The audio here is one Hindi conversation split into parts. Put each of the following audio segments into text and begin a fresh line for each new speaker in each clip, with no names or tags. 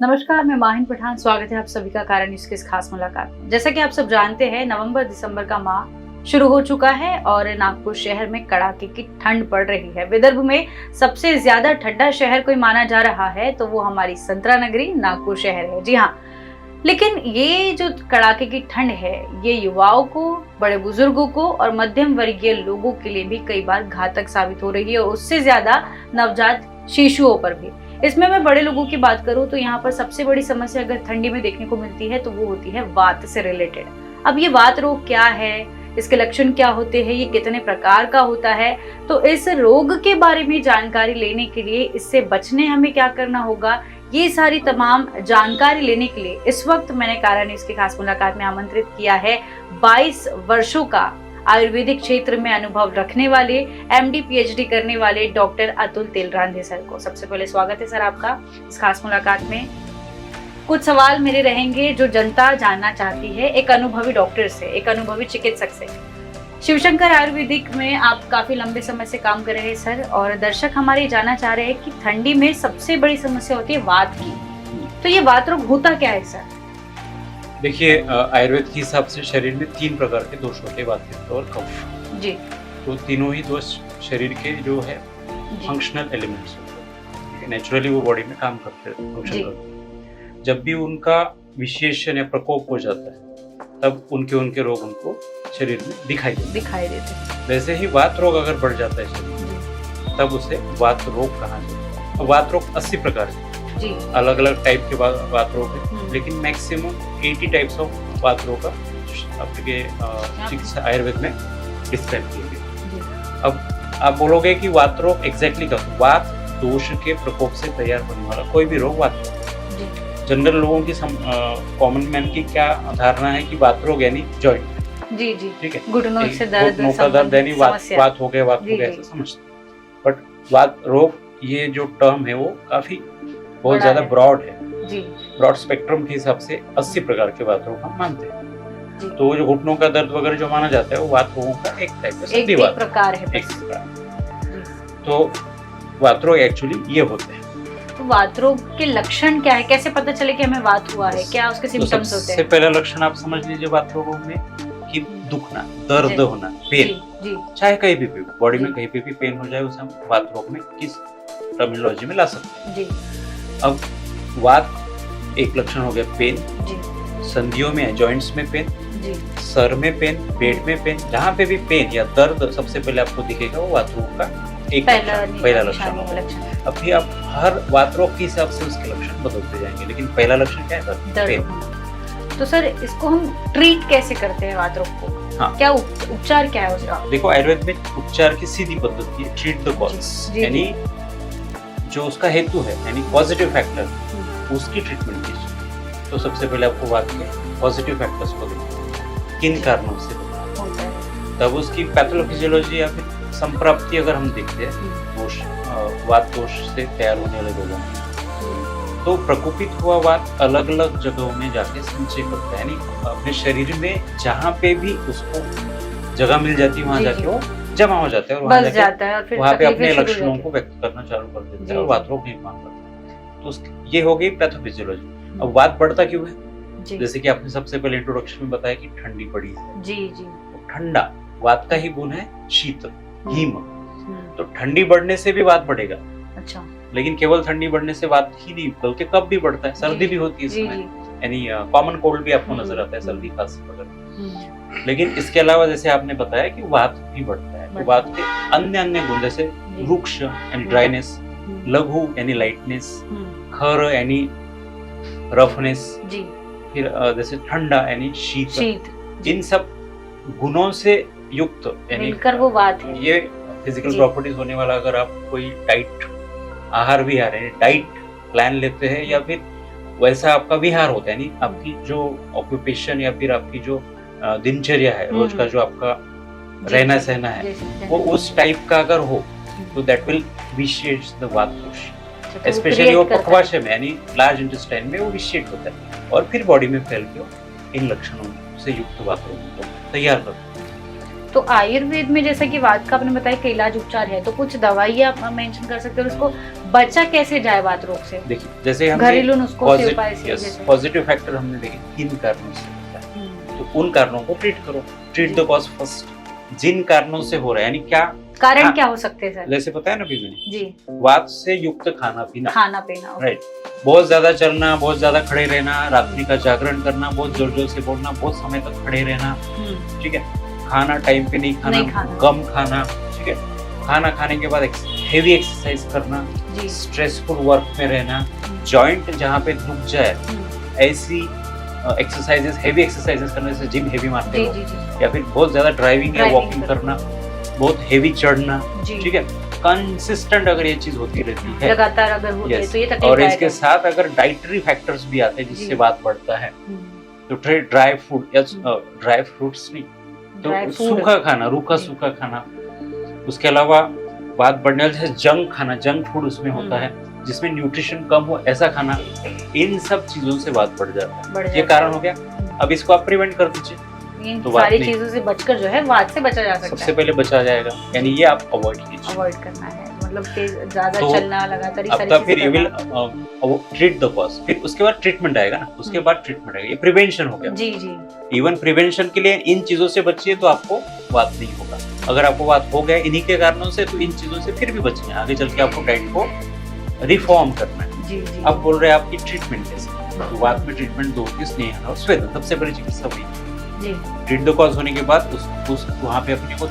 नमस्कार, मैं माहिन पठान। स्वागत है आप सभी का कारण न्यूज़ की इस खास मुलाकात में। जैसा कि आप सब जानते हैं, नवंबर दिसंबर का माह शुरू हो चुका है और नागपुर शहर में कड़ाके की ठंड पड़ रही है। विदर्भ में सबसे ज्यादा ठंडा शहर कोई माना जा रहा है तो वो हमारी संतरा नगरी नागपुर शहर है। जी हाँ, लेकिन ये जो कड़ाके की ठंड है, ये युवाओं को, बड़े बुजुर्गों को और मध्यम वर्गीय लोगों के लिए भी कई बार घातक साबित हो रही है और उससे ज्यादा नवजात शिशुओं पर भी। इसमें मैं बड़े लोगों की बात करूं तो यहाँ पर सबसे बड़ी समस्या अगर ठंडी में देखने को मिलती है तो वो होती है वात से रिलेटेड। अब ये वात रोग क्या है, इसके लक्षण क्या होते हैं, ये कितने प्रकार का होता है, तो इस रोग के बारे में जानकारी लेने के लिए, इससे बचने हमें क्या करना होगा, ये सारी तमाम जानकारी लेने के लिए इस वक्त मैंने कारण न्यूज़ की खास मुलाकात में आमंत्रित किया है 22 वर्षों का आयुर्वेदिक क्षेत्र में अनुभव रखने वाले, एमडी पीएचडी करने वाले डॉक्टर अतुल तेलरांधे सर को। सबसे पहले स्वागत है सर आपका इस खास मुलाकात में। कुछ सवाल मेरे रहेंगे जो जनता जानना चाहती है एक अनुभवी डॉक्टर से, एक अनुभवी चिकित्सक से। शिवशंकर आयुर्वेदिक में आप काफी लंबे समय से काम कर रहे हैं सर, और दर्शक हमारे जानना चाह रहे हैं कि ठंडी में सबसे बड़ी समस्या होती है वात की, तो ये वात रोग होता क्या है सर?
देखिए, आयुर्वेद के हिसाब से शरीर में 3 प्रकार के दोष होते हैं, वात, पित्त और कफ
जी।
तो तीनों ही दोष शरीर के जो है फंक्शनल एलिमेंट्स होते हैं, नेचुरली वो बॉडी में काम करते हैं, फंक्शन करते हैं। जब भी उनका विशेषण या प्रकोप हो जाता है तब उनके रोग उनको शरीर में दिखाई देते हैं। वैसे ही वात रोग अगर बढ़ जाता है शरीर में तब उसे वात रोग कहा जाता है। वात रोग 80 प्रकार के अलग अलग टाइप के वात रोग है, लेकिन मैक्सिमम 80 टाइप्स ऑफ वात रोग का आपके चिकित्सा आयुर्वेद में डिस्क्राइब किया गया। अब आप बोलोगे कि वात रोग एग्जैक्टली क्या? वात दोष के प्रकोप से तैयार होने वाला कोई भी रोग वात रोग। जनरल लोगों की कॉमन मैन की क्या धारणा है कि वात रोग यानी जॉइंट।
जी जी,
ठीक है,
घुटनों से दर्द,
घुटनों का दर्द यानी वात हो गया ऐसा समझते। बट वात रोग ये जो टर्म है वो काफी बहुत ज्यादा ब्रॉड है जी। ब्रॉड स्पेक्ट्रम के हिसाब से 80 प्रकार के वात रोग हम मानते हैं। तो जो घुटनों का दर्द वगैरह जो माना जाता है वो वात रोगों का एक टाइप है, एक प्रकार है, एक प्रकार। तो वात रोग एक्चुअली ये होते हैं।
तो वात रोग के लक्षण क्या है, कैसे पता चले कि हमें वात हुआ है, क्या उसके सिम्टम्स होते हैं?
सबसे पहला लक्षण आप समझ लीजिए वात रोगों में कि दुखना, दर्द होना, पेन, चाहे कहीं भी बॉडी में कहीं पे भी पेन हो जाए उसे हम वात रोग में किस टर्मिनोलॉजी में ला सकते हैं। अब वात एक लक्षण हो गया पेन, संधियों में, जॉइंट्स में पेन, सर में पेन, पेट में पेन, जहाँ पे भी पेन या दर्द सबसे पहले आपको दिखेगा वो वात रोग का एक पहला लक्षण होगा। अब भी आप हर वात रोग के हिसाब से उसके लक्षण बदलते जाएंगे, लेकिन पहला लक्षण क्या है? पेन।
तो सर इसको हम ट्रीट कैसे करते हैं वात रोग को? हाँ, क्या उपचार क्या है उसका?
देखो, आयुर्वेद में उपचार की सीधी पद्धति है ट्रीट द कॉज, यानी जो उसका हेतु है यानी पॉजिटिव फैक्टर, उसकी ट्रीटमेंट कीजिए। तो सबसे पहले आपको वात के पॉजिटिव फैक्टर्स को देखिए, किन कारणों से होता है, तब उसकी पैथोलॉजियोलॉजी या फिर संप्राप्ति अगर हम देखते हैं दोष, वात दोष से तैयार होने वाले लोगों में, तो प्रकोपित हुआ वात अलग अलग जगहों में जाके संचय करता है, यानी अपने शरीर में जहाँ पे भी उसको जगह मिल जाती है वहां जाके वो जमा हो जाता है और वहाँ पे अपने लक्षणों को व्यक्त करना चालू कर देता है और वात रोग निर्माण करता है। तो ये हो गई पैथोफिजियोलॉजी। अब वात बढ़ता क्यों है? जैसे कि आपने सबसे पहले इंट्रोडक्शन में बताया कि ठंडी पड़ी है जी जी। तो ठंडा वात का ही गुण है, शीत, हिम। तो ठंडी बढ़ने से भी वात बढ़ेगा। अच्छा, लेकिन केवल ठंडी बढ़ने से वात ही नहीं बल्कि कब भी बढ़ता है, सर्दी भी होती है इसमें, यानी कॉमन कोल्ड भी आपको नजर आता है, सर्दी खांसी वगैरह। लेकिन इसके अलावा जैसे आपने बताया कि वात भी बढ़ता है, तो वात के अन्य गुण जैसे रुक्ष यानी ड्राइनेस, लघु यानी लाइटनेस, खर यानी रफनेस, फिर जैसे ठंडा यानी शीत, इन सब गुणों से युक्त यानी वो वात है। ये फिजिकल प्रॉपर्टीज होने वाला, अगर आप कोई डाइट आहार विहार यानी डाइट प्लान लेते हैं या फिर वैसा आपका विहार होता है, यानी आपकी जो ऑक्यूपेशन या फिर आपकी जो दिनचर्या है, रोज का जो आपका रहना सहना है, वो उस टाइप का अगर हो तो दैट विल विशिएट द वात दोष। स्पेशली वो पक्वाशय में यानी लार्ज इंटेस्टाइन में वो विशिएट होता है और फिर बॉडी में फैल के इन लक्षणों से युक्त वात रोग को तैयार करता है।
तो आयुर्वेद में जैसा कि वात का आपने बताया कि इलाज उपचार है, तो कुछ दवाइयाँ आप मेंशन कर सकते हो, उसको बचा कैसे जाए वात रोग से?
देखिए, जैसे हम
घरेलू नुस्खों से उपाय से जैसे
पॉजिटिव फैक्टर हमने देखे किन कारणों से होता है, तो उन कारणों को ट्रीट करो, ट्रीट द कॉज फर्स्ट। जिन कारणों से हो रहा है, यानी क्या
कारण क्या हो सकते हैं सर?
जैसे पता है ना बीबी
जी,
वात से युक्त खाना पीना, राइट, बहुत ज्यादा चलना, बहुत ज्यादा खड़े रहना, रात्रि का जागरण करना, बहुत जोर जोर से बोलना, बहुत समय तक खड़े रहना, ठीक है, खाना टाइम पे नहीं खाना, कम खाना, ठीक है, खाना खाने के बाद हेवी एक्सरसाइज करना, स्ट्रेसफुल वर्क में रहना, जॉइंट जहाँ पे दुख जाए ऐसी एक्सरसाइजेस, हेवी एक्सरसाइजेस करने से जिम हेवी मारते हो, या फिर बहुत ज्यादा ड्राइविंग या वॉकिंग करना, बहुत हेवी चढ़ना, ठीक है, कंसिस्टेंट अगर ये चीज होती रहती है
लगातार अगर होती है तो ये तकलीफ
और इसके साथ अगर डाइटरी फैक्टर्स भी आते हैं जिससे बात बढ़ता है, तो ड्राई फूड या ड्राई फ्रूट्स नहीं तो सूखा खाना, रूखा सूखा खाना, उसके अलावा बात बढ़ने वाली है जंक खाना, जंक फूड उसमें होता है जिसमें न्यूट्रिशन कम हो ऐसा खाना, इन सब चीजों से बात बढ़ जाता है। ये कारण हो गया। अब इसको आप प्रिवेंट कर दीजिए,
इन तो सारी चीजों से बचकर जो है वात से बचा जा सकता है।
सबसे पहले बचा जाएगा, यानी ये आप अवॉइड कीजिए,
अवॉइड करना है, मतलब ज्यादा तो चलना लगातार,
आपका फिर you will treat the cause, फिर उसके बाद ट्रीटमेंट आएगा ना, उसके बाद ट्रीटमेंट आएगा, ये प्रिवेंशन हो गया।
जी जी,
इवन प्रिवेंशन के लिए इन चीजों से बचिए तो आपको वात नहीं होगा। अगर आपको वात हो गया इन्हीं के कारणों से, तो इन चीजों से फिर भी बचिए, आगे चल के आपको डाइट को रिफॉर्म करना है। जी जी, अब बोल रहे हैं आपकी ट्रीटमेंट कैसे, तो वात में ट्रीटमेंट दो स्नेह और स्वेदन, सबसे बड़ी चिकित्सा वही है। ट्रीट द कॉज होने के बाद उस वहाँ पे अपने को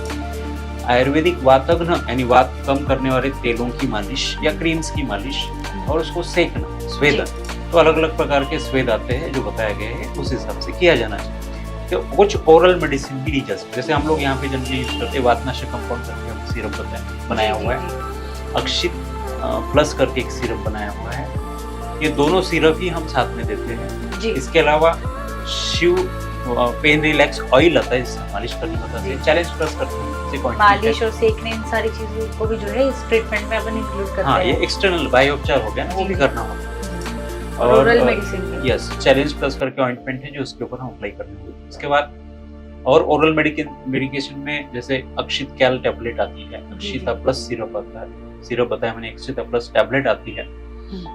आयुर्वेदिक वातघ्न यानी वात कम करने वाले तेलों की मालिश या क्रीम्स की मालिश और उसको सेकना, स्वेदन, तो अलग अलग प्रकार के स्वेद आते हैं जो बताया गया है, उस हिसाब से किया जाना चाहिए। तो कुछ ओरल मेडिसिन भी ली जा सकती है, जैसे हम लोग यहाँ पे जनरली यूज करते हैं वातनाशक कंपाउंड करके हम सिरप बनाया हुआ है, अक्षित प्लस करके एक सिरप बनाया हुआ है, ये दोनों सिरप ही हम साथ में देते हैं। इसके अलावा शिव पेन रिलैक्स ऑयल आता है, जिससे मालिश करनी होता है, चैलेंज प्लस करते हैं,
मालिश और सेकने, इन सारी चीजों को भी जो है इस ट्रीटमेंट में अपन इंक्लूड करते हैं।
हाँ, ये एक्सटर्नल बायोपचार हो गया ना, वो भी करना होगा।
और oral medicine,
yes, challenge plus करके ऑइंटमेंट है जो उसके ऊपर हम अप्लाई करने होंगे। उसके बाद और ओरल मेडिकेशन में जैसे अक्षित कैल टैबलेट आती है, अक्षिता प्लस सिरप आता है, सिरप बताया मैंने, अक्षिता प्लस टैबलेट आती है।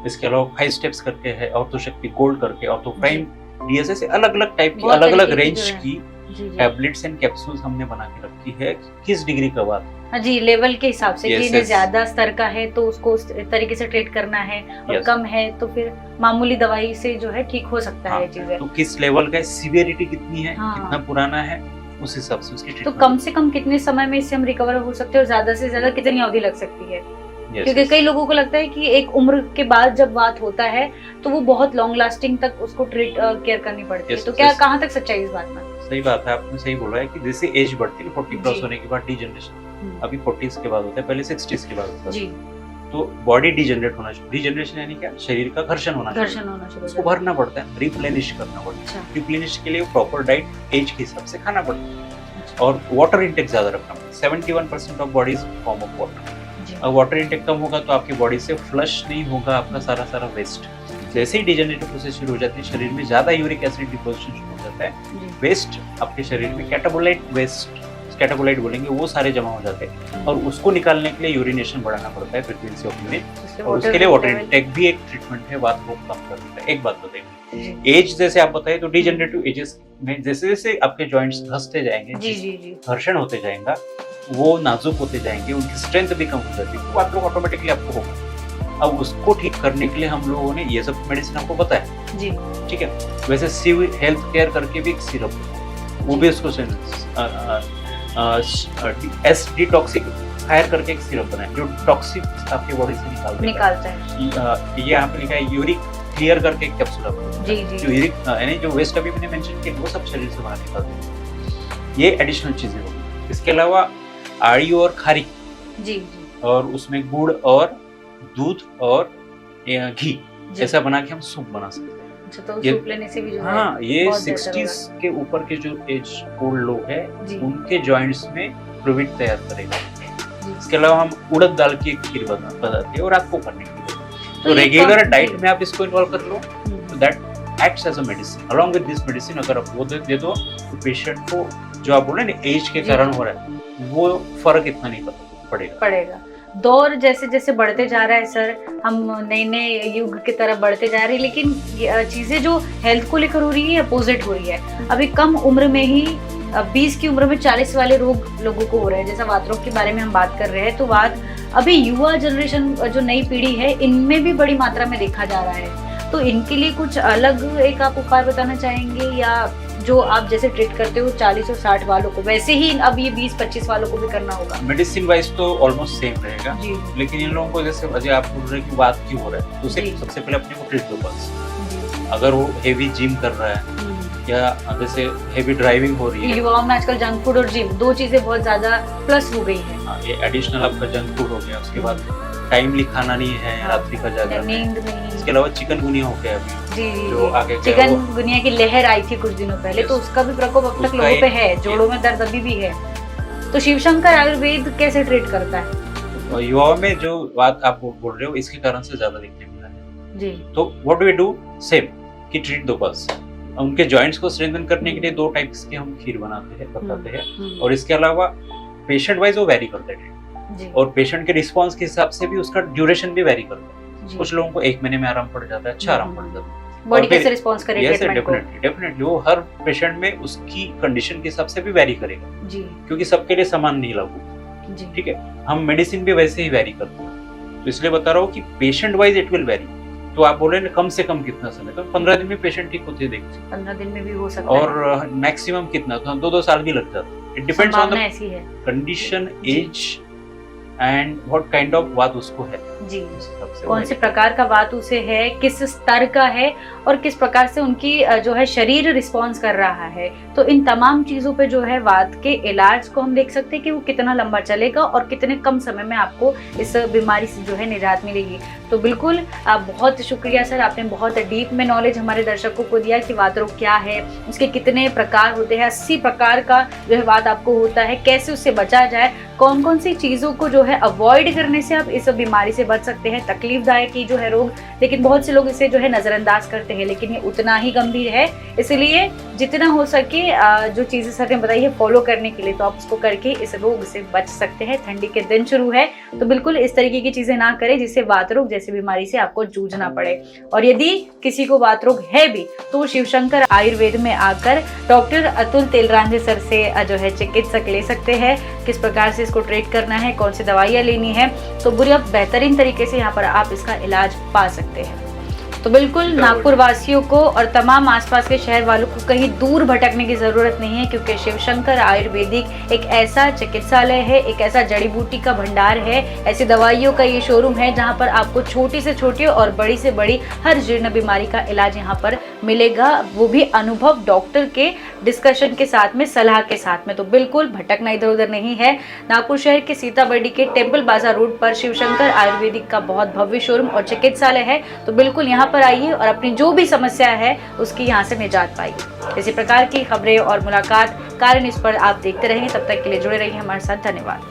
इसके अलावा 5 स्टेप्स करके है, ऑर्थोशक्ति गोल्ड करके, ऑर्थोप्राइम डीएसए से अलग अलग टाइप की, अलग अलग रेंज की टैबलेट्स एंड कैप्सूल्स हमने बना के रखी है, किस डिग्री का बात।
हाँ जी, लेवल के हिसाब से, कि ज्यादा स्तर का है तो उसको उस तरीके से ट्रीट करना है, और कम है तो फिर मामूली दवाई से जो है ठीक हो सकता है चीजें।
तो किस लेवल का, सीवियरिटी कितनी है, कितना पुराना है, उस हिसाब से उसकी
तो कम से कम कितने समय में इससे हम रिकवर हो सकते हैं और ज्यादा से ज्यादा कितनी अवधि लग सकती है? क्योंकि कई लोगों को लगता है कि एक उम्र के बाद जब बात होता है तो वो बहुत लॉन्ग लास्टिंग तक उसको ट्रीट केयर करनी पड़ती है, तो क्या कहाँ तक सच्चाई इस बात में?
सही बात है, आपने सही बोला है कि जैसे एज बढ़ती है 40 क्रॉस होने के बाद डीजनरेशन, अभी 40s के बाद होता है, पहले 60s के बाद होता है, तो बॉडी डीजनरेट होना चाहिए। डीजनरेशन यानी क्या, शरीर का घर्षण होना चाहिए, उसको भरना पड़ता है, रिप्लेनिश करना पड़ता है। रिप्लेनिश के लिए प्रॉपर डाइट एज के हिसाब से खाना पड़ता है, और वाटर इंटेक ज्यादा रखना पड़ता है। 71% of body is form of water. अब वाटर इंटेक कम होगा तो आपकी बॉडी से फ्लश नहीं होगा आपका सारा वेस्ट। जैसे ही डिजेनरेटिव प्रोसेस शुरू हो जाती है, शरीर में ज्यादा यूरिक एसिड डिपोजिशन शुरू हो जाता है, वेस्ट आपके शरीर में कैटाबोलाइट वेस्ट, कैटाबोलाइट बोलेंगे, वो सारे जमा हो जाते हैं, और उसको निकालने के लिए यूरिनेशन बढ़ाना पड़ता है, फ्रीक्वेंसी ऑफ यूरिन, और उसके लिए वाटर इंटेक भी एक ट्रीटमेंट है वात को कम करने का। एक बात बताइए, एज जैसे आप बताइए तो डिजेनरेटिव एजेस में जैसे जैसे आपके जॉइंट्स घसते जाएंगे, घर्षण होते जाएगा, वो नाजुक होते जाएंगे, उनकी स्ट्रेंथ भी कम हो जाती है, वो आप लोग ऑटोमेटिकली आपको होगा। अब उसको ठीक करने के लिए हम लोगों ने ये सब मेडिसिन आपको बताया जी, ठीक है। वैसे सिव हेल्थ केयर करके भी एक सिरप है, वो भी उसको एस डिटॉक्सिफायर करके एक सिरप बनाया जो टॉक्सिक आपके बॉडी से निकालता है। ये यहाँ पे लिखा है यूरिक क्लियर करके एक कैप्सूल आपको, जो यूरिक यानी जो वेस्ट अभी मैंने मेंशन किया वो सब शरीर से बाहर निकालते हैं। ये एडिशनल चीजें होगी। इसके अलावा आड़ी और खारी जी, और उसमें गुड़ और दूध और घी ऐसा बना के हम सूप बना सकते हैं।
अच्छा, तो सूप लेने से भी जो है,
हाँ, ये 60s के ऊपर के जो एज ओल्ड लोग हैं उनके जॉइंट्स में फ्लूइड तैयार करेगा। इसके अलावा हम उड़द दाल की एक खीर बनाते हैं और रात को करने के लिए, तो रेगुलर डाइट में आप इसको इन्वॉल्व कर लो, तो that acts as a medicine. Along with this medicine अगर आप वो दे दो तो पेशेंट को जो आप बोल रहे हैं एज के
जी।
कारण हो रहा है, वो फर्क इतना नहीं पड़ेगा।
दौर जैसे जैसे बढ़ते जा रहा है सर, हम नए नए युग की तरफ बढ़ते जा रहे हैं, लेकिन चीजें जो हेल्थ को लेकर हो रही है अपोजिट हो रही है। अभी कम उम्र में ही 20 की उम्र में 40 वाले रोग लोगों को हो रहे हैं। जैसा वात रोग के बारे में हम बात कर रहे हैं, तो वात अभी युवा जनरेशन जो नई पीढ़ी है इनमें भी बड़ी मात्रा में देखा जा रहा है। तो इनके लिए कुछ अलग एक आप उपाय बताना चाहेंगे, या जो आप जैसे ट्रीट करते हो 40 और 60 वालों को, वैसे ही अब ये 20-25 वालों को भी करना होगा?
मेडिसिन वाइज तो ऑलमोस्ट सेम रहेगा
जी।
लेकिन इन लोगों को जैसे अजय आप बोल रहे हैं कि बात क्यों हो रहा है, तो उसे
जी।
सबसे पहले अपने को ट्रीट दो बस। अगर वो हेवी जिम कर रहा है या जैसे हेवी ड्राइविंग हो रही है,
युवाओं में आजकल जंक फूड और जिम दो चीजें बहुत ज्यादा प्लस हो गई है।
हाँ, ये एडिशनल आपका जंक फूड हो गया, उसके बाद टाइमली खाना नहीं है, रात्रि का जागरण,
नींद नहीं,
इसके अलावा चिकनगुनिया हो गया अभी
जी
जो आगे क्या
चिकनगुनिया की लहर आई थी कुछ दिनों पहले, तो उसका भी प्रकोप अब तक
उसका
लोगों पे
एक-
है, जोड़ों में दर्द अभी भी है। तो शिवशंकर आयुर्वेद कैसे ट्रीट करता है?
और युवाओं में जो बात आप बोल रहे हो इसके कारण से ज्यादा देखने मिला है।
जी।
तो व्हाट वी डू सेम कि ट्रीट दो बस। उनके जॉइंट्स को स्ट्रेंथन करने के लिए 2 टाइप्स के हम खीर बनाते हैं, बताते हैं, और इसके अलावा पेशेंट वाइज वो वेरी करता है
जी।
और पेशेंट के रिस्पांस के हिसाब से भी उसका ड्यूरेशन भी वेरी करता है।
जी।
कुछ लोगों को 1 महीने में आराम पड़ जाता है, अच्छा आराम पड़ जाता है।
बॉडी
और फिर-
कैसे रिस्पॉन्स करे
Yes,
ट्रीटमेंट को?
डेफिनेटली वो हर पेशेंट में उसकी कंडीशन के हिसाब से भी वेरी करेगा,
जी
क्योंकि सबके लिए समान नहीं लागू।
जी।
ठीक है, हम मेडिसिन भी वैसे ही वेरी करते हैं, तो इसलिए बता रहा हूँ कि patient wise it will very. तो आप बोले ना कम से कम कितना समय, तो 15 दिन में पेशेंट ठीक होते देखते,
15 दिन में भी हो सकता है,
और मैक्सिमम कितना, तो 2-2 साल भी लग जाता है। इट डिपेंड्स ऑन
संभावना
द
ऐसी है।
कंडीशन,
जी।
As and what kind of वात उसको है,
जी।
उस हिसाब से
कौन से
vary
प्रकार का वात उसे है, किस स्तर का है, और किस प्रकार से उनकी जो है शरीर रिस्पॉन्स कर रहा है। तो इन तमाम चीजों पे जो है वात के इलाज को हम देख सकते हैं कि वो कितना लंबा चलेगा और कितने कम समय में आपको इस बीमारी से जो है निजात मिलेगी। तो बिल्कुल बहुत शुक्रिया सर, आपने बहुत डीप में नॉलेज हमारे दर्शकों को दिया कि वात रोग क्या है, उसके कितने प्रकार होते हैं, 80 प्रकार का जो है वात आपको होता है, कैसे उससे बचा जाए, कौन कौन सी चीजों को जो है अवॉइड करने से आप इस बीमारी से बच सकते हैं। तकलीफदायक ही जो है रोग, लेकिन बहुत से लोग इसे जो है नजरअंदाज करते हैं, लेकिन ये उतना ही गंभीर है। इसलिए जितना हो सके जो चीजें सर ने बताई है फॉलो करने के लिए, तो आप उसको करके इस रोग से बच सकते हैं। ठंडी के दिन शुरू है, तो बिल्कुल इस तरीके की चीजें ना करें जिससे वात रोग जैसी बीमारी से आपको जूझना पड़े। और यदि किसी को वात रोग है भी, तो शिवशंकर आयुर्वेद में आकर डॉक्टर अतुल तेलरांझे सर से जो है चिकित्सक ले सकते हैं, किस प्रकार से इसको ट्रीट करना है, कौन सी दवाइयाँ लेनी है, तो बुरी बेहतरीन तरीके से यहाँ पर आप इसका इलाज पा सकते हैं। तो बिल्कुल नागपुर वासियों को और तमाम आसपास के शहर वालों को कहीं दूर भटकने की जरूरत नहीं है, क्योंकि शिवशंकर आयुर्वेदिक एक ऐसा चिकित्सालय है, एक ऐसा जड़ी बूटी का भंडार है, ऐसी दवाइयों का ये शोरूम है जहां पर आपको छोटी से छोटी और बड़ी से बड़ी हर जीर्ण बीमारी का इलाज यहां पर मिलेगा, वो भी अनुभव डॉक्टर के डिस्कशन के साथ में, सलाह के साथ में। तो बिल्कुल भटकना इधर उधर नहीं है। नागपुर शहर के सीताबर्डी के टेम्पल बाजार रोड पर शिवशंकर आयुर्वेदिक का बहुत भव्य शोरूम और चिकित्सालय है। तो बिल्कुल यहाँ पर आइए और अपनी जो भी समस्या है उसकी यहाँ से निजात पाइए। इसी प्रकार की खबरें और मुलाकात कारण इस पर आप देखते रहेंगे। तब तक के लिए जुड़े रहिए हमारे साथ। धन्यवाद।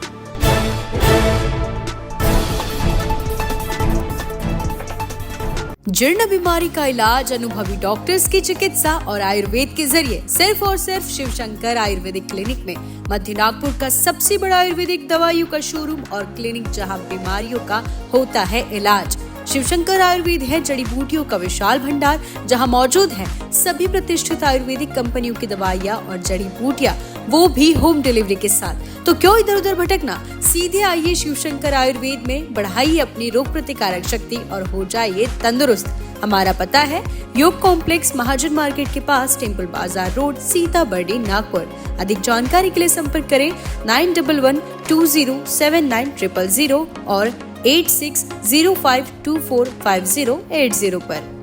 जीर्ण बीमारी का इलाज अनुभवी डॉक्टर्स की चिकित्सा और आयुर्वेद के जरिए सिर्फ और सिर्फ शिवशंकर आयुर्वेदिक क्लिनिक में। मध्य नागपुर का सबसे बड़ा आयुर्वेदिक दवाइयों का शोरूम और क्लिनिक, जहां बीमारियों का होता है इलाज। शिवशंकर आयुर्वेद है जड़ी बूटियों का विशाल भंडार, जहां मौजूद है सभी प्रतिष्ठित आयुर्वेदिक कंपनियों की दवाइयाँ और जड़ी बूटियाँ, वो भी होम डिलीवरी के साथ। तो क्यों इधर उधर भटकना, सीधे आइए शिवशंकर आयुर्वेद में, बढ़ाइए अपनी रोग प्रतिकारक शक्ति और हो जाइए तंदुरुस्त। हमारा पता है योग कॉम्प्लेक्स, महाजन मार्केट के पास, टेम्पल बाजार रोड, सीताबर्डी, नागपुर। अधिक जानकारी के लिए संपर्क करें 9112079000 और 8605245080 पर।